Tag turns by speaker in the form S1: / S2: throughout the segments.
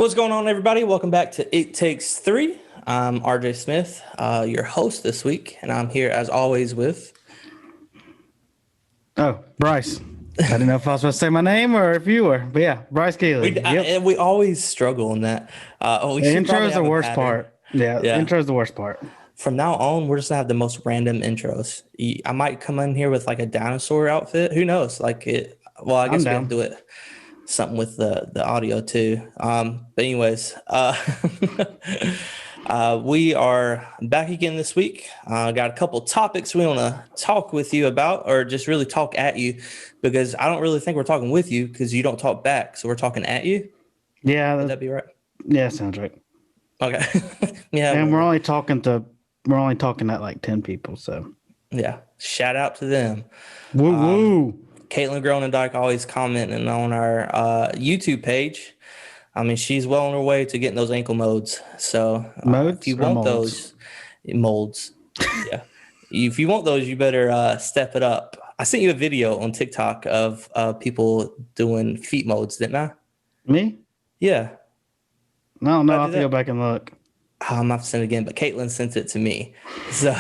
S1: What's going on, everybody? Welcome back to It Takes Three. I'm RJ Smith, your host this week, and I'm here as always with.
S2: Oh, Bryce. I didn't know if I was supposed to say my name or if you were, but yeah, Bryce Keeley. Yep.
S1: We always struggle in that. We
S2: The
S1: should
S2: intro
S1: probably
S2: is the
S1: have a
S2: worst
S1: pattern.
S2: part. Yeah,
S1: Yeah.
S2: intro is the worst part.
S1: From now on, we're just gonna have the most random intros. I might come in here with like a dinosaur outfit. Who knows? Like it. Well, I guess
S2: I'm
S1: we have
S2: down.
S1: to do it something with the audio too. But anyways, we are back again this week. Got a couple topics we want to talk with you about, or just really talk at you, because I don't really think we're talking with you because you don't talk back. So we're talking at you.
S2: Yeah,
S1: Would that be right?
S2: yeah, sounds right.
S1: Okay. Yeah.
S2: And
S1: whatever.
S2: we're only talking at like 10 people, so
S1: Yeah. Shout out to them.
S2: woo woo.
S1: Caitlin Gronendijk always commenting on our YouTube page. I mean, she's well on her way to getting those ankle modes. So if
S2: Modes
S1: you
S2: or
S1: want
S2: molds?
S1: those molds, yeah, if you want those, you better step it up. I sent you a video on TikTok of people doing feet modes, didn't I?
S2: Me?
S1: Yeah,
S2: No, no,
S1: I
S2: I'll
S1: did
S2: have to go
S1: that.
S2: back and look.
S1: I'm not send it again, but Caitlin sent it to me. So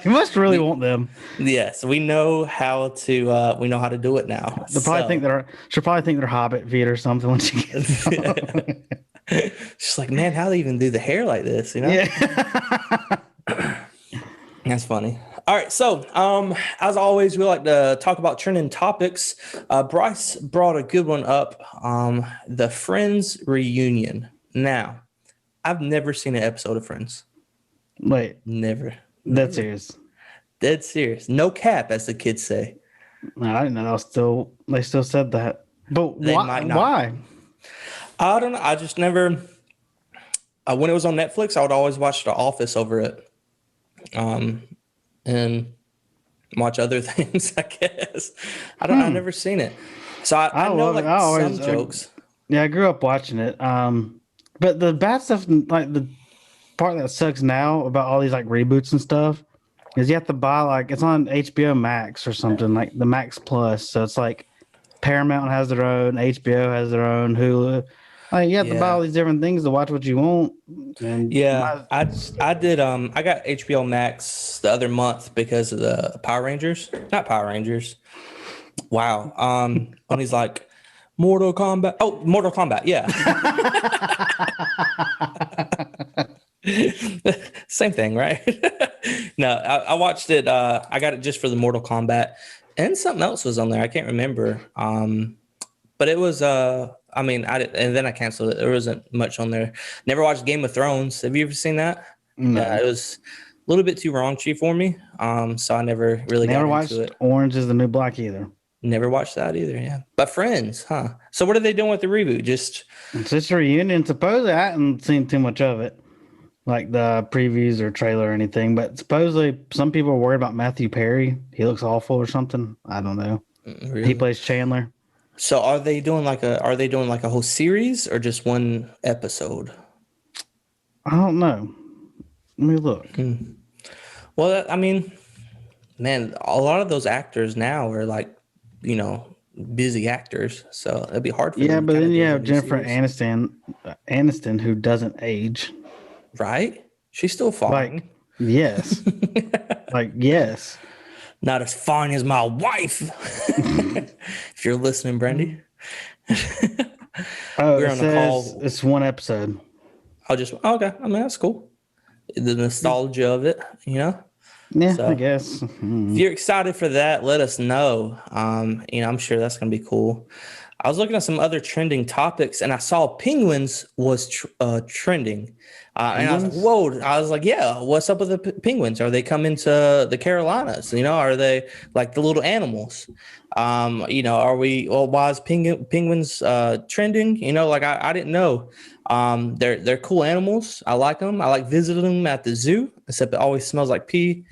S2: You must really want them.
S1: yes, we know how to do it now.
S2: They'll probably think
S1: So
S2: she'll probably think they're Hobbit feet or something when she gets them.
S1: she's like, man, how do they even do the hair like this? You know?
S2: Yeah.
S1: That's funny. All right, so as always, we like to talk about trending topics. Bryce brought a good one up, the Friends reunion. Now, I've never seen an episode of Friends.
S2: Wait,
S1: Never.
S2: that's serious.
S1: Dead serious. No cap, as the kids say.
S2: No, I didn't know they still said that. But
S1: They
S2: why?
S1: might not.
S2: Why?
S1: I don't know. I just never. When it was on Netflix, I would always watch The Office over it, and watch other things. I guess I've never seen it, so I know
S2: love it.
S1: like
S2: I
S1: some
S2: always,
S1: jokes.
S2: yeah, I grew up watching it. But the bad stuff, like the part that sucks now about all these like reboots and stuff, is you have to buy like it's on HBO Max or something like the Max Plus. So it's like Paramount has their own, HBO has their own, Hulu. Like you have to buy
S1: Yeah.
S2: all these different things to watch what you want. And
S1: Yeah, I did. I got HBO Max the other month because of the Power Rangers. Not Power Rangers. Wow. When he's like Mortal Kombat. Oh, Mortal Kombat. Yeah. Same thing, right? No, I watched it. I got it just for the Mortal Kombat, and something else was on there. I can't remember. But it was. I mean, and then I canceled it. There wasn't much on there. Never watched Game of Thrones. Have you ever seen that?
S2: no.
S1: Yeah, it was a little bit too raunchy for me. So I never really
S2: Never
S1: got
S2: watched
S1: into it.
S2: Orange is the New Black either.
S1: Never watched that either. Yeah, but Friends, huh? So what are they doing with the reboot? Just
S2: It's just a reunion. Supposedly, I haven't seen too much of it, like the previews or trailer or anything. But supposedly, some people are worried about Matthew Perry. He looks awful or something. I don't know. He
S1: really.
S2: plays Chandler.
S1: So are they doing like a whole series or just one episode?
S2: I don't know. Let me look.
S1: Well, I mean, man, a lot of those actors now are like, busy actors, so it'd be hard for
S2: Yeah,
S1: them to
S2: but
S1: kind
S2: then
S1: of
S2: you
S1: do a
S2: have
S1: new
S2: Jennifer
S1: series,
S2: Aniston, who doesn't age.
S1: right? She's still
S2: Like,
S1: fine.
S2: yes, like yes.
S1: Not as fine as my wife. If you're listening, Brandy.
S2: Oh,
S1: We're
S2: it
S1: on a
S2: says
S1: call.
S2: it's one episode.
S1: Okay. I mean, that's cool. The nostalgia of it, you know?
S2: Yeah, I
S1: So
S2: guess.
S1: if you're excited for that, let us know. I'm sure that's going to be cool. I was looking at some other trending topics, and I saw penguins was trending, and I was like,
S2: Penguins?
S1: "Whoa!" I was like, "Yeah, what's up with the penguins? Are they coming to the Carolinas? Are they like the little animals? Are we? Well, why is penguins trending? Like I didn't know. They're cool animals. I like them. I like visiting them at the zoo, except it always smells like pee.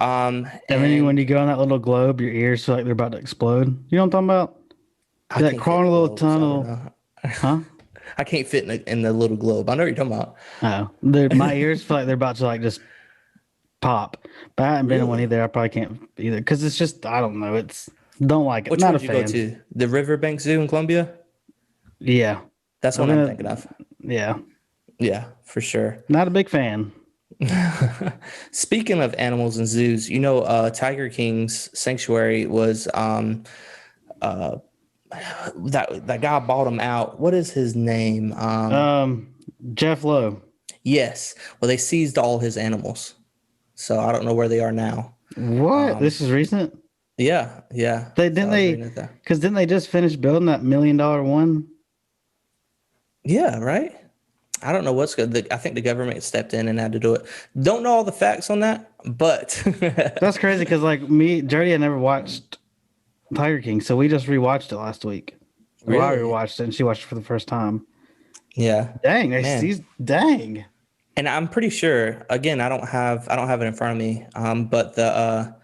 S2: And then when
S1: And
S2: you go in that little globe, your ears feel like they're about to explode. You know what I'm talking about?
S1: I
S2: That
S1: can't fit
S2: crawl
S1: in
S2: in
S1: the
S2: a little
S1: globe, so I don't
S2: tunnel.
S1: know.
S2: Huh?
S1: I can't fit in the little globe. I know what you're talking about.
S2: Oh, my ears feel like they're about to like just pop. But I haven't been in one
S1: Really?
S2: either. I probably can't either because it's just I don't know. It's don't like it.
S1: Which one
S2: Not a
S1: did you go
S2: fan.
S1: to? The Riverbank Zoo in Columbia?
S2: Yeah,
S1: That's
S2: I've
S1: what I'm
S2: been.
S1: thinking of.
S2: Yeah,
S1: Yeah, for sure.
S2: not a big fan.
S1: Speaking of animals and zoos, Tiger King's sanctuary was uh that guy bought him out. What is his name?
S2: Jeff Lowe.
S1: Yes. Well, they seized all his animals, so I don't know where they are now.
S2: What?
S1: Um,
S2: This is recent.
S1: yeah, yeah.
S2: They
S1: So
S2: didn't
S1: I was
S2: they
S1: reading it there.
S2: because didn't they just finish building that $1 million one?
S1: Yeah, right. I don't know what's good. I think the government stepped in and had to do it. Don't know all the facts on that, but
S2: That's crazy because like me, Jody, I never watched Tiger King, so we just rewatched it last week. Well, I
S1: really,
S2: rewatched it and she watched it for the first time.
S1: yeah,
S2: Dang,
S1: man.
S2: dang.
S1: And I'm pretty sure. Again, I don't have it in front of me. But the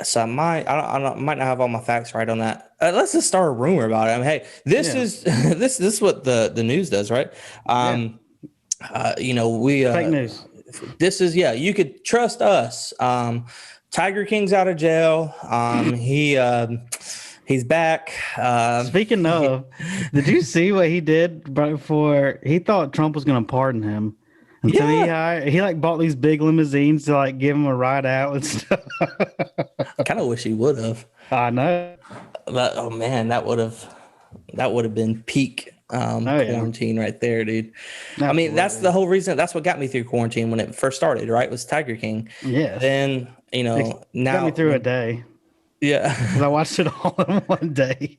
S1: so I might not have all my facts right on that. Let's just start a rumor about it. I mean, hey, this
S2: Yeah,
S1: is this is what the news does, right?
S2: yeah.
S1: We
S2: Fake news.
S1: this is, yeah, you could trust us. Tiger King's out of jail. He's back.
S2: Speaking of, did you see what he did right before he thought Trump was going to pardon him? And so
S1: Yeah,
S2: he like bought these big limousines to like give him a ride out and stuff.
S1: I kind of wish he would have.
S2: I know.
S1: But oh man, that would have been peak
S2: Oh yeah,
S1: quarantine right there, dude. I mean, that's
S2: absolutely.
S1: the whole reason. That's what got me through quarantine when it first started, right? Was Tiger King.
S2: Yes,
S1: Then
S2: it got me
S1: now,
S2: through a day because
S1: yeah,
S2: I watched it all in one day.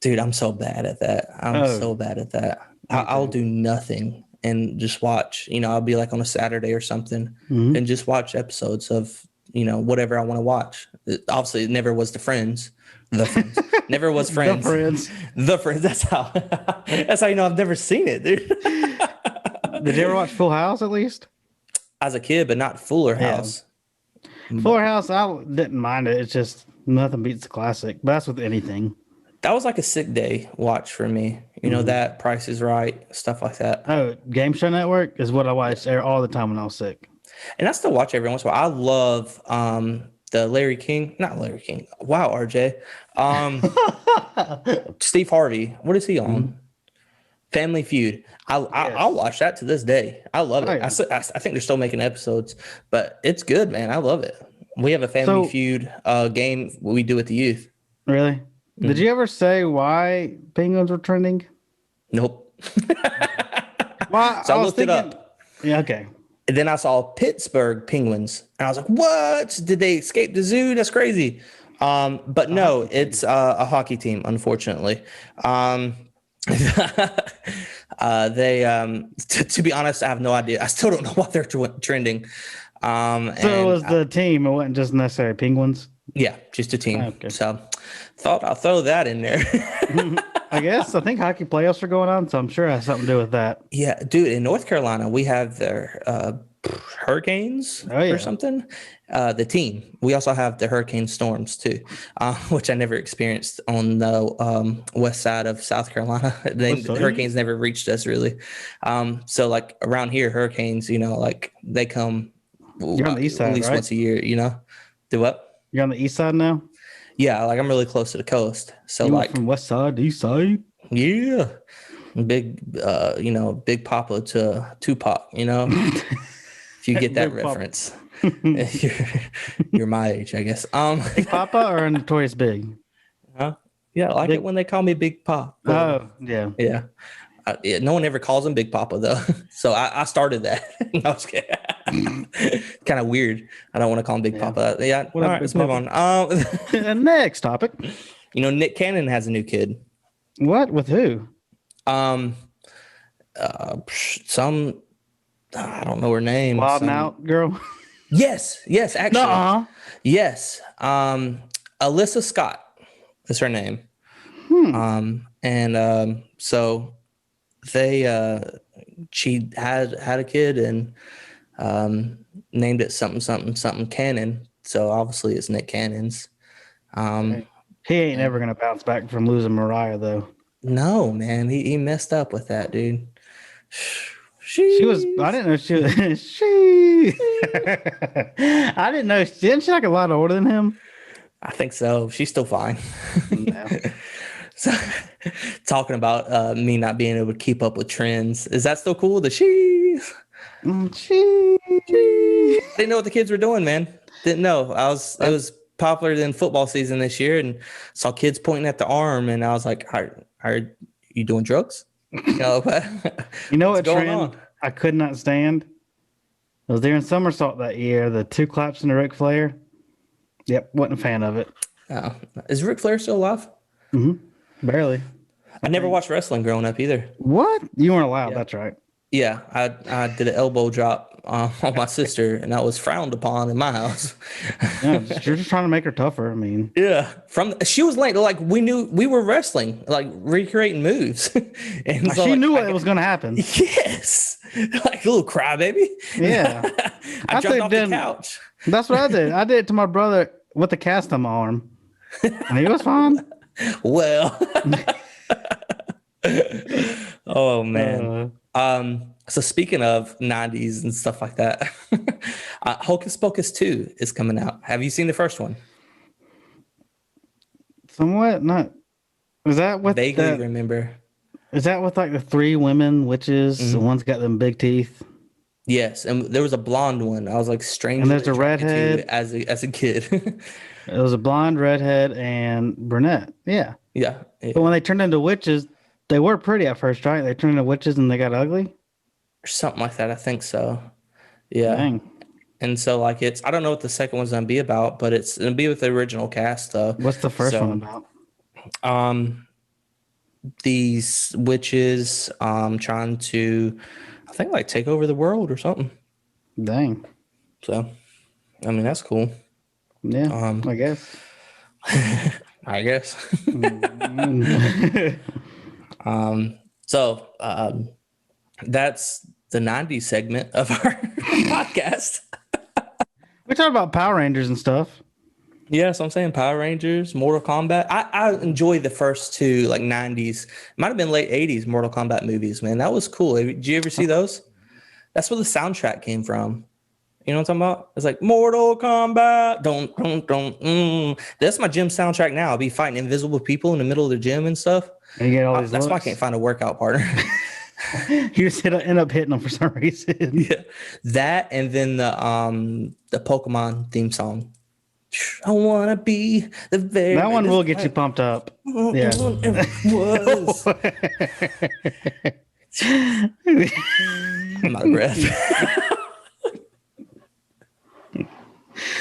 S1: dude, I'm so bad at that. I'm
S2: Oh,
S1: so bad at that.
S2: me
S1: I'll
S2: too.
S1: do nothing and just watch. I'll be like on a Saturday or something
S2: Hmm.
S1: and just watch episodes of whatever I want to watch. Obviously, it never was the Friends, never was
S2: The
S1: Friends,
S2: Friends.
S1: the Friends. That's how I've never seen it, dude.
S2: Did you ever watch Full House at least?
S1: As a kid, but not Fuller
S2: Yeah,
S1: House.
S2: Full
S1: But
S2: House. I didn't mind it. It's just nothing beats the classic. But that's with anything.
S1: that was like a sick day watch for me.
S2: Hmm.
S1: That Price is Right, stuff like that.
S2: Oh, Game Show Network is what I watched there all the time when I was sick.
S1: And I still watch every once in a while. I love the Larry King, not Larry King. Wow, RJ. Um, Steve Harvey. What is he
S2: Mhm.
S1: on? Family Feud. I'll
S2: Yes.
S1: watch that to this day. I love
S2: Oh
S1: it.
S2: yeah.
S1: I think they're still making episodes, but it's good, man. I love it. We have a Family
S2: So
S1: Feud game we do with the youth.
S2: really, did
S1: Mm.
S2: you ever say why penguins were trending?
S1: Nope.
S2: Okay. Well,
S1: So I
S2: I was
S1: looked it
S2: thinking.
S1: up.
S2: Yeah. Okay.
S1: And then I saw Pittsburgh Penguins, and I was like, "What? Did they escape the zoo? That's crazy." But
S2: A
S1: no,
S2: hockey team.
S1: it's a hockey team, unfortunately. Um, to be honest, I have no idea. I still don't know why they're trending.
S2: So it
S1: And
S2: was the team. It wasn't just necessarily penguins.
S1: yeah, just a team.
S2: Okay.
S1: So thought I'll throw that in there.
S2: I guess I think hockey playoffs are going on, so I'm sure it has something to do with that.
S1: Yeah, dude, in North Carolina, we have their Hurricanes
S2: Oh
S1: or
S2: yeah.
S1: something. The team. We also have the Hurricane Storms too, which I never experienced on the west side of South Carolina.
S2: What's
S1: The
S2: up?
S1: Hurricanes never reached us really. So like around here, hurricanes, like they come
S2: You're on the east
S1: at
S2: side,
S1: least
S2: right?
S1: once a year. Do what?
S2: You're on the east side now.
S1: Yeah, like I'm really close to the coast. So
S2: You went
S1: like,
S2: from west side to east side.
S1: yeah, big, Big Papa to Tupac. If you get that
S2: Big Papa.
S1: reference, you're my age, I guess.
S2: Big Papa or Notorious Big?
S1: Huh? Yeah, I like it
S2: Big.
S1: when they call me Big Pop.
S2: Oh yeah.
S1: Yeah. Yeah, no one ever calls him Big Papa though, so I started that. No, I was kidding. Kind of weird. I don't want to call him Big
S2: Yeah.
S1: Papa. Yeah.
S2: What
S1: All
S2: up,
S1: right,
S2: Big
S1: let's move
S2: Papa?
S1: on.
S2: Next topic.
S1: Nick Cannon has a new kid.
S2: What with who?
S1: Um, some I don't know her name.
S2: Wild and Out girl.
S1: Yes, actually,
S2: Nuh-uh.
S1: yes. Alyssa Scott is her name. And so they she had a kid and named it something Cannon. So obviously it's Nick Cannon's.
S2: He ain't
S1: And
S2: ever gonna bounce back from losing Mariah though.
S1: no, man, he messed up with that, dude.
S2: She was. I didn't know she was. She. I didn't know. Isn't she like a lot older than him?
S1: I think so. She's still fine.
S2: No.
S1: So Talking about me not being able to keep up with trends. Is that still cool? The she's.
S2: Gee.
S1: Didn't know what the kids were doing, man. Didn't know. It was popular in football season this year, and saw kids pointing at the arm, and I was like, are you doing drugs? You know
S2: what
S1: what's going
S2: trend
S1: on?
S2: I could not stand? I was there in Somersault that year. The 2 claps and the Ric Flair. Yep, wasn't a fan of it.
S1: Oh, is Ric Flair still alive?
S2: Barely.
S1: I never watched wrestling growing up either.
S2: What? You weren't allowed. That's right.
S1: Yeah, I did an elbow drop on my sister, and that was frowned upon in my house.
S2: Yeah, you're just trying to make her tougher. I mean,
S1: yeah, she was late. Like we were wrestling, like recreating moves, and so,
S2: she knew what was going to happen.
S1: Yes, like a little crybaby.
S2: Yeah,
S1: I jumped off the couch.
S2: That's what I did. I did it to my brother with a cast on my arm, and he was fine.
S1: Well, oh man. So speaking of 90s and stuff like that, Hocus Pocus 2 is coming out. Have you seen the first one?
S2: Somewhat. Not. Is that what?
S1: Vaguely remember.
S2: Is that with like the 3 women witches? The one's got them big teeth.
S1: Yes, and there was a blonde one. I was like strangely
S2: and there's a redhead
S1: as a kid.
S2: It was a blonde, redhead, and brunette. Yeah. But when they turned into witches, they were pretty at first, right? They turned into witches and they got ugly?
S1: Or something like that, I think so. Yeah.
S2: Dang.
S1: And so like I don't know what the second one's gonna be about, but it's gonna be with the original cast though.
S2: What's the first one about?
S1: These witches trying to, I think, like take over the world or something.
S2: Dang.
S1: So I mean that's cool.
S2: Yeah, I guess.
S1: I guess. So that's the 90s segment of our podcast.
S2: We talk about Power Rangers and stuff.
S1: Yeah, so I'm saying Power Rangers, Mortal Kombat. I enjoy the first 2 like 90s. Might have been late 80s Mortal Kombat movies, man. That was cool. Did you ever see those? That's where the soundtrack came from. You know what I'm talking about? It's like Mortal Kombat. Don't. That's my gym soundtrack now. I'll be fighting invisible people in the middle of the gym and stuff.
S2: And you get all these
S1: that's why I can't find a workout partner.
S2: You just end up hitting them for some reason.
S1: Yeah, that and then the Pokemon theme song. I wanna be the very.
S2: That one will get you pumped up. Yeah.
S1: Was. I'm out of breath.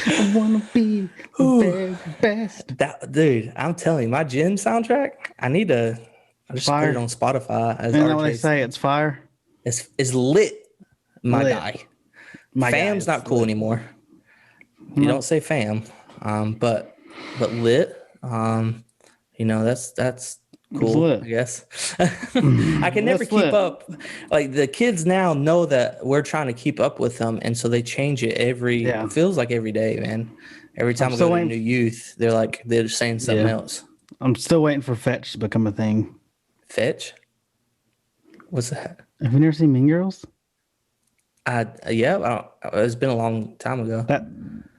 S2: I wanna be the very best.
S1: Dude, I'm telling you, my gym soundtrack. I just put it on Spotify. As
S2: Isn't that what they say? It's fire.
S1: It's lit, my guy. Fam's not cool anymore. You don't say fam, but lit. That's cool. I guess. I can never keep up. Like the kids now know that we're trying to keep up with them, and so they change it it feels like every day, man. Every time I go to New Youth, they're saying something else.
S2: I'm still waiting for Fetch to become a thing.
S1: Fetch? What's that?
S2: Have you never seen Mean Girls?
S1: It's been a long time ago.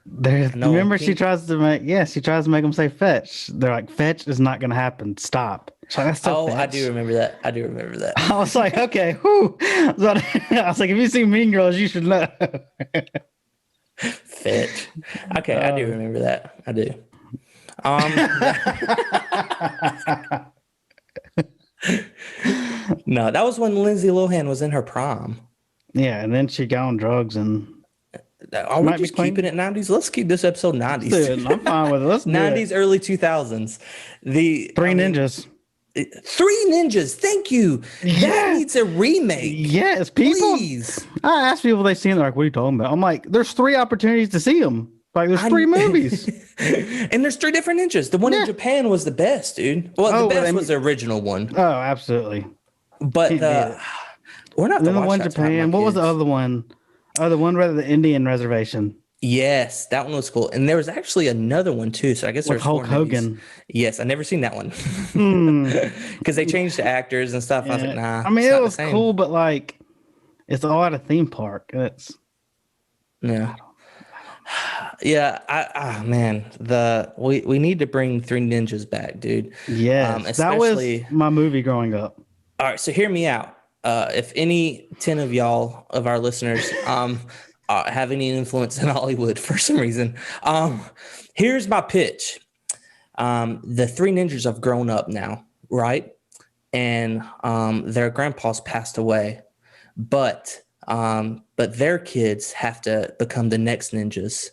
S2: Remember, she tries to make them say fetch. They're like, fetch is not going to happen. Stop. So that's so fetch.
S1: I do remember that.
S2: I was like, okay, whew. So I was like, if you see Mean Girls, you should know.
S1: Fetch. Okay, I do remember that. I do. No, that was when Lindsay Lohan was in her prime.
S2: Yeah, and then she got on drugs and.
S1: Are we just keeping it 90s? Let's keep this episode 90s.
S2: Dude, I'm fine with it. Let's
S1: 90s, early 2000s.
S2: Three Ninjas.
S1: Three Ninjas. Thank you. Yeah. That needs a remake.
S2: Yes, people.
S1: Please.
S2: I asked people they seen. They're like, "What are you talking about?" I'm like, "There's 3 opportunities to see them. Like, there's 3 movies,
S1: and there's 3 different ninjas. The one in Japan was the best, dude. Well, the best was the original one.
S2: Oh, absolutely.
S1: But we're not.
S2: Then the one in Japan. What was the other one? Oh, the one rather the Indian reservation.
S1: Yes, that one was cool. And there was actually another one too. So I guess there's
S2: Hulk Hogan.
S1: Yes, I never seen that one. Because they changed the actors and stuff. Yeah. I was like, nah.
S2: I mean, it was cool, but like it's all at a theme park.
S1: Yeah, man, we need to bring Three Ninjas back, dude.
S2: Yes, that was
S1: Especially
S2: my movie growing up.
S1: all right. So hear me out. If any 10 of y'all of our listeners have any influence in Hollywood for some reason, here's my pitch. The Three Ninjas have grown up now, right? And their grandpa's passed away, but their kids have to become the next ninjas,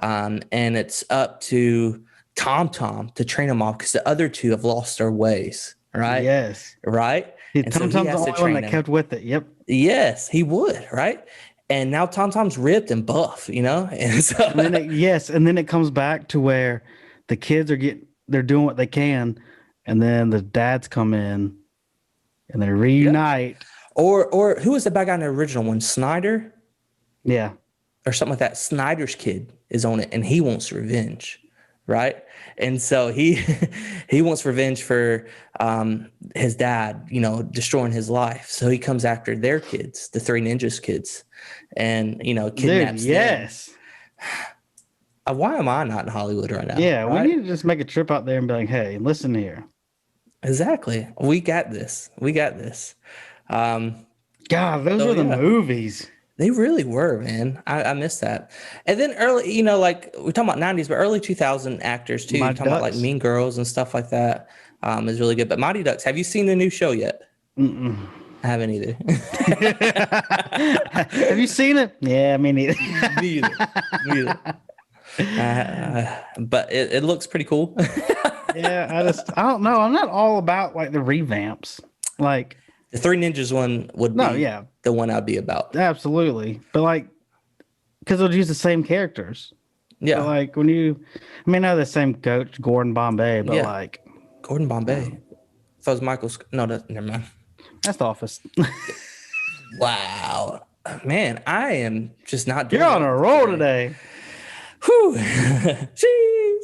S1: and it's up to Tom to train them off because the other two have lost their ways, right?
S2: Yes.
S1: Right, and so
S2: Tom
S1: he
S2: Tom's the
S1: has to
S2: only one
S1: train
S2: that
S1: them.
S2: kept with it. Yep.
S1: Yes, he would, right? And now Tom's ripped and buff, and so
S2: And then it comes back to where the kids they're doing what they can, and then the dads come in and they reunite.
S1: or who was the bad guy in the original one? Snyder
S2: Yeah.
S1: or something like that. Snyder's kid is on it, and he wants revenge, right? And so he he wants revenge for his dad, destroying his life. So he comes after their kids, the Three Ninjas kids, and kidnaps
S2: Dude, yes.
S1: them. Why am I not in Hollywood right now?
S2: Yeah,
S1: right?
S2: we need to just make a trip out there and be like, hey, listen here.
S1: Exactly. We got this. We got this.
S2: God, those
S1: So,
S2: were the
S1: yeah.
S2: movies.
S1: They really were, man. I miss that. And then early, like we're talking about 90s, but early 2000 actors too.
S2: Mighty
S1: We're talking about like
S2: Ducks.
S1: Mean Girls and stuff like that. Is really good. But Mighty Ducks, have you seen the new show yet?
S2: Mm-mm.
S1: I haven't either.
S2: Have you seen it? Yeah, me neither.
S1: Neither. But it looks pretty cool.
S2: Yeah, I don't know. I'm not all about like the revamps. Like,
S1: The Three Ninjas one would be
S2: yeah,
S1: the one I'd be about.
S2: absolutely. But like, because they'll use the same characters.
S1: Yeah.
S2: But like I mean, not the same coach, Gordon Bombay, but
S1: Yeah.
S2: like,
S1: Gordon Bombay. If I was Michael, no, never mind.
S2: that's the Office.
S1: Wow, man, I am just not doing
S2: You're on a
S1: well
S2: roll today.
S1: Whew. Jeez.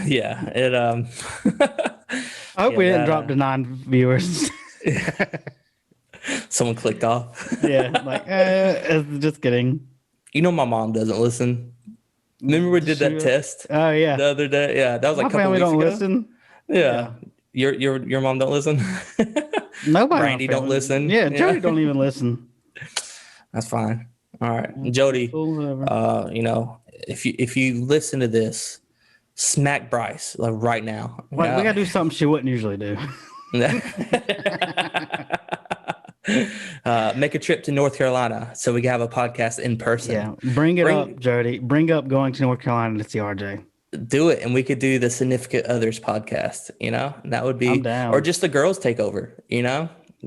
S1: Yeah, it
S2: I hope we
S1: Yeah,
S2: didn't
S1: that,
S2: drop to 9 viewers.
S1: someone clicked off.
S2: Yeah, like just kidding.
S1: My mom doesn't listen. Remember we did that test
S2: Oh yeah,
S1: the other day? Yeah, that was like
S2: my
S1: a couple
S2: family
S1: weeks
S2: don't
S1: ago.
S2: listen.
S1: Yeah. Your mom don't listen?
S2: Nobody.
S1: Brandy
S2: in my
S1: don't
S2: family-
S1: listen.
S2: Yeah, Jody don't even listen.
S1: That's fine. All right. And Jody,
S2: Whatever.
S1: if you listen to this, smack Bryce like right now.
S2: Like we gotta do something she wouldn't usually do.
S1: Make a trip to North Carolina so we can have a podcast in person.
S2: Yeah, bring up, Jody. Bring up going to North Carolina to see RJ.
S1: Do it, and we could do the Significant Others podcast. That would be,
S2: I'm down.
S1: or just the girls take over.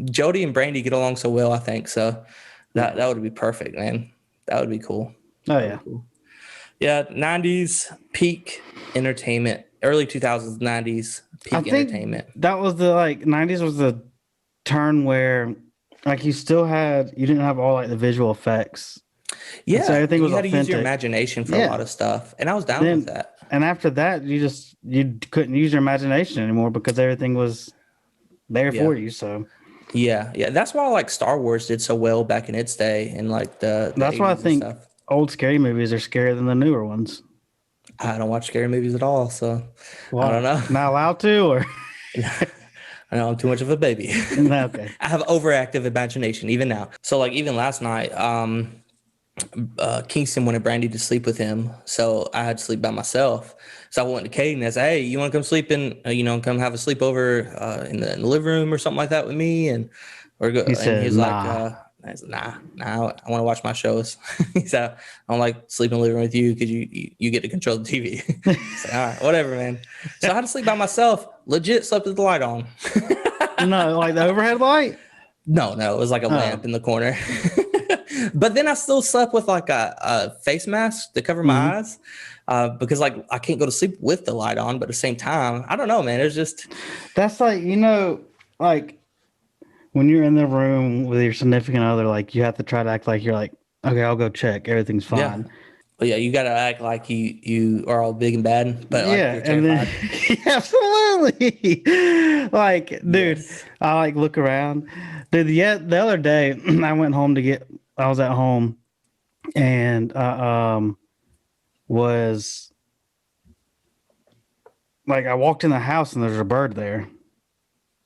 S1: Jody and Brandy get along so well. I think so. That would be perfect, man. That would be cool.
S2: Oh yeah.
S1: Cool. Yeah, 90s peak entertainment, early 2000s, 90s peak
S2: I think
S1: entertainment.
S2: that was the 90s was the turn where like you didn't have all like the visual effects.
S1: Yeah,
S2: so everything was
S1: you had to use your
S2: authentic.
S1: imagination for a lot of stuff, and I was down
S2: Then-
S1: with that.
S2: And after that, you couldn't use your imagination anymore because everything was there for you. So
S1: Yeah, that's why like Star Wars did so well back in its day, and like the
S2: that's why I
S1: 80s and
S2: think
S1: stuff.
S2: old scary movies are scarier than the newer ones.
S1: I don't watch scary movies at all, so I don't know.
S2: Not allowed to, or
S1: I know I'm too much of a baby.
S2: no, okay.
S1: I have overactive imagination even now. So like even last night, Kingston wanted Brandy to sleep with him, so I had to sleep by myself. So I went to Caden and I said, "Hey, you want to come sleep in? Come have a sleepover in the living room or something like that with me?" And
S2: He said,
S1: he's
S2: "Nah."
S1: like, I said, nah, I want to watch my shows. He said, "I don't like sleeping in the living room with you because you get to control the TV." So, all right, whatever, man. So I had to sleep by myself. Legit slept with the light on.
S2: No, like the overhead light.
S1: No, it was like a lamp in the corner. But then I still slept with like a face mask to cover my eyes because like I can't go to sleep with the light on, but at the same time, I don't know, man. It's just
S2: That's like like when you're in the room with your significant other, like you have to try to act like you're like, okay, I'll go check, everything's fine.
S1: Yeah. But yeah, you got to act like you are all big and bad, but like,
S2: Yeah,
S1: you're
S2: and
S1: terrified.
S2: then absolutely, like, dude,
S1: Yes.
S2: I like look around. Dude, yeah, the other day I went home I was at home and was like, I walked in the house and there's a bird there,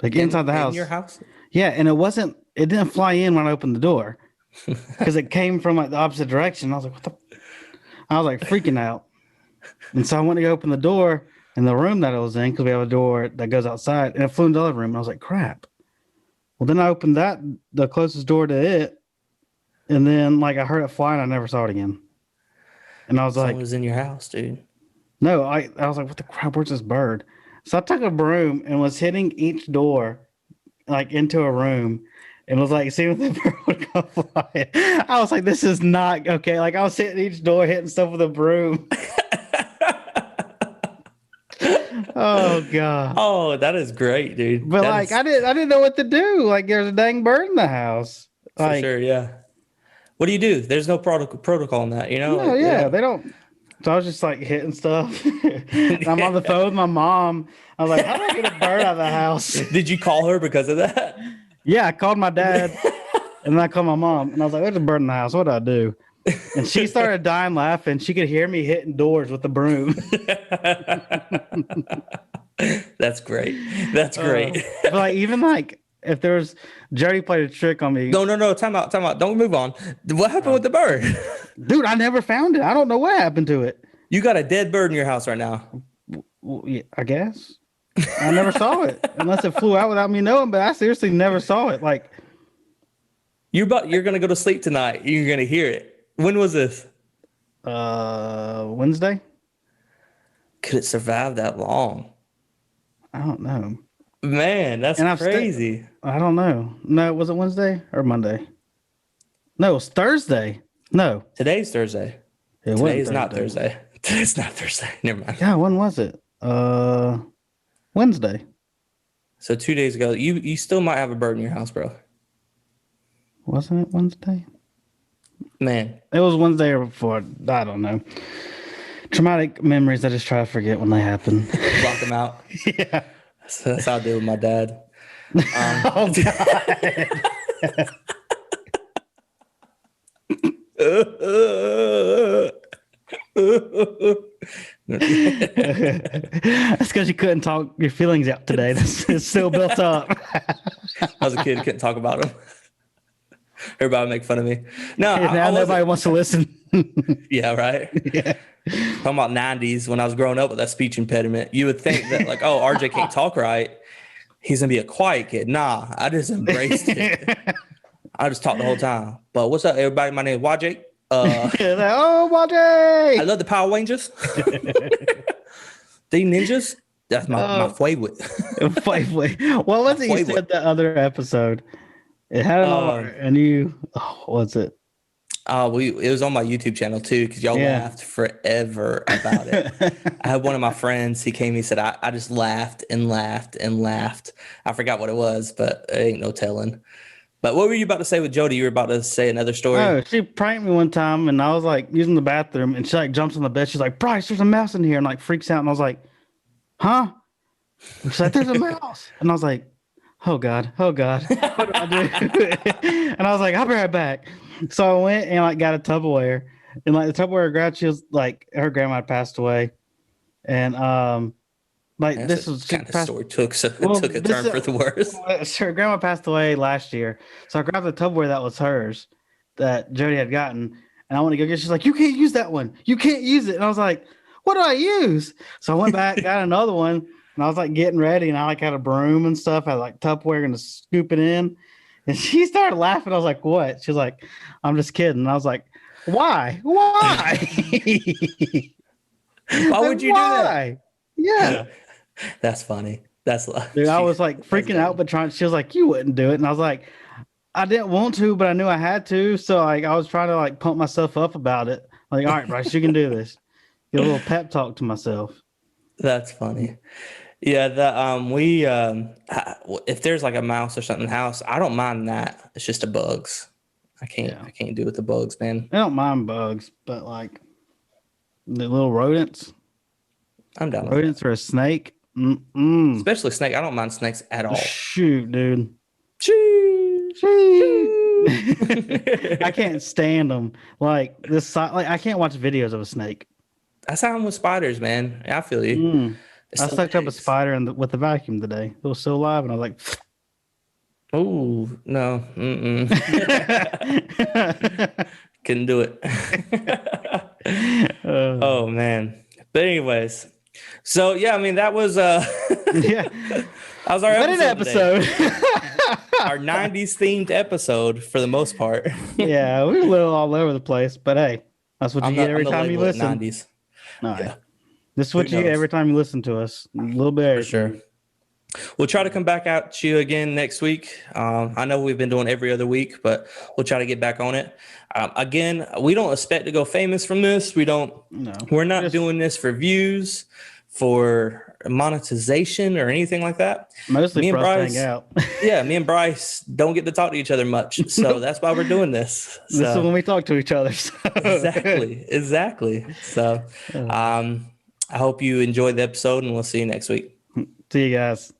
S2: like inside the
S1: In
S2: house.
S1: your house?
S2: Yeah, and it didn't fly in when I opened the door because it came from like the opposite direction. I was like, what the? I was like freaking out. And so I went to go open the door in the room that I was in because we have a door that goes outside, and it flew into the other room. And I was like, crap. Well, then I opened the closest door to it, and then like I heard it fly and I never saw it again. And I was
S1: Someone
S2: like,
S1: was in your house, dude.
S2: no, I was like, what the crap? Where's this bird? So I took a broom and was hitting each door like into a room and was like, seeing if the bird would come flying. I was like, this is not okay. Like I was hitting each door, hitting stuff with a broom. Oh god.
S1: Oh, that is great, dude.
S2: But
S1: That
S2: like
S1: is-
S2: I didn't know what to do. Like there's a dang bird in the house.
S1: for
S2: Like
S1: sure, yeah. What do you do? There's no protocol in that, you know?
S2: no,
S1: Like,
S2: yeah, they don't. So I was just like hitting stuff. And I'm on the phone with my mom. I was like, how do I get a bird out of the house?
S1: Did you call her because of that?
S2: Yeah, I called my dad and then I called my mom and I was like, there's a bird in the house. What do I do? And she started dying laughing. She could hear me hitting doors with the broom.
S1: That's great. That's great.
S2: But like even like if there's Jody played a trick on me.
S1: No. Time out. Don't move on. What happened with the bird?
S2: Dude, I never found it. I don't know what happened to it.
S1: You got a dead bird in your house right now.
S2: Well, yeah, I guess. I never saw it unless it flew out without me knowing, but I seriously never saw it. Like
S1: You're gonna go to sleep tonight. You're gonna hear it. When was this?
S2: Wednesday?
S1: Could it survive that long?
S2: I don't know.
S1: Man, that's
S2: And I've
S1: crazy.
S2: I don't know. No, was it Wednesday or Monday? No, it was Thursday. No,
S1: Today's Thursday.
S2: it
S1: Today
S2: wasn't
S1: is not Thursday. Today's not Thursday. Never mind.
S2: Yeah, when was it? Wednesday.
S1: So 2 days ago, you still might have a bird in your house, bro.
S2: Wasn't it Wednesday?
S1: Man,
S2: It was Wednesday or before. I don't know. Traumatic memories I just try to forget when they happen.
S1: block them out.
S2: Yeah.
S1: That's how I deal with my dad.
S2: Oh god. That's because you couldn't talk your feelings out today. It's still built up.
S1: I was a kid, couldn't talk about him. Everybody would make fun of me. No,
S2: Now
S1: I
S2: nobody
S1: wasn't.
S2: wants to listen.
S1: Yeah, right.
S2: Yeah.
S1: Talking about 90s when I was growing up with that speech impediment, you would think that like, oh, RJ can't talk right. He's gonna be a quiet kid. Nah, I just embraced it. I just talked the whole time. But what's up, everybody? My name is YJ.
S2: Oh,
S1: I
S2: Wajay!
S1: love the Power Rangers. The ninjas. That's my favorite.
S2: What was it you
S1: Favorite.
S2: said the other episode? It had an R, and you. Oh, what's it?
S1: It was on my YouTube channel too, because y'all
S2: Yeah.
S1: laughed forever about it. I had one of my friends, he came, he said, I just laughed and laughed and laughed. I forgot what it was, but it ain't no telling. But what were you about to say with Jody? You were about to say another story.
S2: Oh, she pranked me one time, and I was like using the bathroom, and she like jumps on the bed. She's like, "Bryce, there's a mouse in here," and like freaks out. And I was like, "Huh?" And she's like, "There's a mouse," and I was like, "Oh God, what do I do?" And I was like, "I'll be right back." So I went and like got a Tupperware, and like the Tupperware grabbed, she was like, her grandma had passed away, and like
S1: That's
S2: this
S1: a
S2: was
S1: kind of
S2: passed,
S1: story took
S2: Well,
S1: took a
S2: this
S1: turn for the worse.
S2: her grandma passed away last year, so I grabbed the Tupperware that was hers that Jody had gotten, and I want to go get. She's like, "You can't use that one. You can't use it." And I was like, "What do I use?" So I went back, got another one, and I was like getting ready, and I like had a broom and stuff. I had like Tupperware and to scoop it in, and she started laughing. I was like, "What?" She's like, "I'm just kidding." And I was like, "Why? Why?
S1: Why would you do that?
S2: Why?" Yeah.
S1: That's funny. That's
S2: Dude, I was like freaking out, but trying. She was like, "You wouldn't do it," and I was like, "I didn't want to, but I knew I had to." So like, I was trying to like pump myself up about it. Like, all right, Bryce, you can do this. Get a little pep talk to myself.
S1: That's funny. Yeah, if there's like a mouse or something in the house, I don't mind that. It's just the bugs. I can't do with the bugs, man.
S2: I don't mind bugs, but like the little rodents,
S1: I'm down with that.
S2: rodents or a snake. Mm-mm.
S1: Especially snake. I don't mind snakes at all.
S2: Shoot, dude.
S1: Jeez.
S2: I can't stand them. Like this, like I can't watch videos of a snake.
S1: That's how I'm with spiders, man. I feel you. It's
S2: I
S1: so
S2: sucked up a
S1: big.
S2: spider with the vacuum today. It was so live, and I was like,
S1: Oh no. Mm-mm. Couldn't do it. Oh man. But anyways. So yeah, I mean that was
S2: yeah.
S1: that was our
S2: What an
S1: episode.
S2: episode.
S1: Our 90s themed episode for the most part.
S2: Yeah, we were a little all over the place, but hey, that's what you get every
S1: I'm the
S2: time you
S1: label at
S2: listen.
S1: 90s.
S2: All right.
S1: Yeah.
S2: This is what
S1: Who
S2: you get
S1: knows?
S2: every time you listen to us. A little bit.
S1: For sure. We'll try to come back out to you again next week. I know we've been doing every other week, but we'll try to get back on it. Again, we don't expect to go famous from this. We're not doing this for views, for monetization or anything like that.
S2: Mostly
S1: me and
S2: for us to
S1: Bryce,
S2: hang out.
S1: yeah, me and Bryce don't get to talk to each other much. So that's why we're doing this.
S2: This is when we talk to each other. So.
S1: Exactly. So I hope you enjoyed the episode and we'll see you next week.
S2: See you guys.